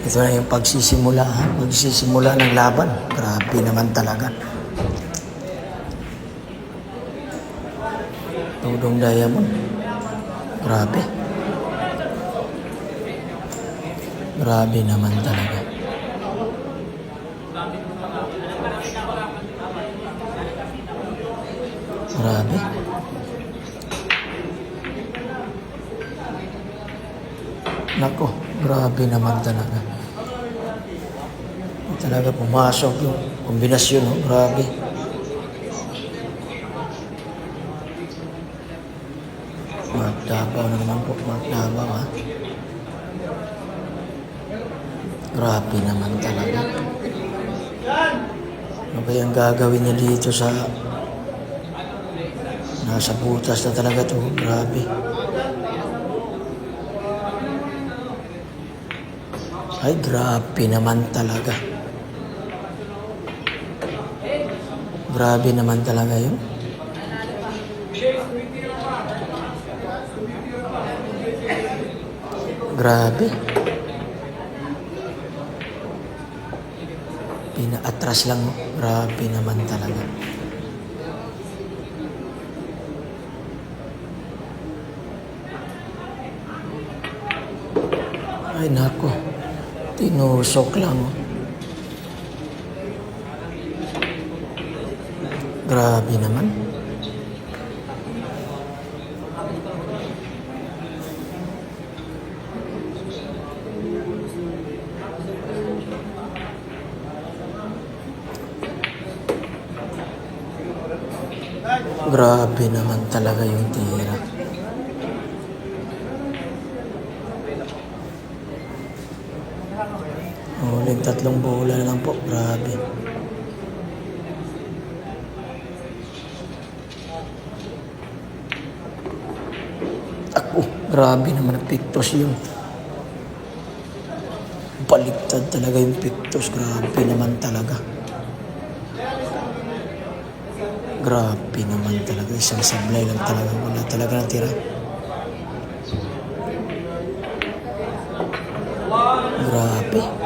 Ito na yung pagsisimula, ha? Pagsisimula ng laban. Grabe naman talaga. Dudong Diamond. Grabe. Grabe naman talaga. Grabe. Nako, grabe naman talaga. Talaga pumasok yung kombinasyon, oh. Grabe. Mark Davao na naman po, Mark Davao, ha. Grabe naman talaga. Ano ba yung gagawin niya dito sa... Nasa butas na talaga to. Grabe. Ay, grabe naman talaga. Grabe naman talaga yun. Grabe. Pinaatras lang. Grabe naman talaga. Ay, nako. Tinusok lang. Grabe naman. Grabe naman talaga yung tira. Huling 3 bola na lang po. Grabe. Ako, grabe naman ang pictos yun. Baliktad talaga yung pictos. Grabe naman talaga. Grabe naman talaga. Isang sablay lang talaga. Wala talaga natira. Grabe.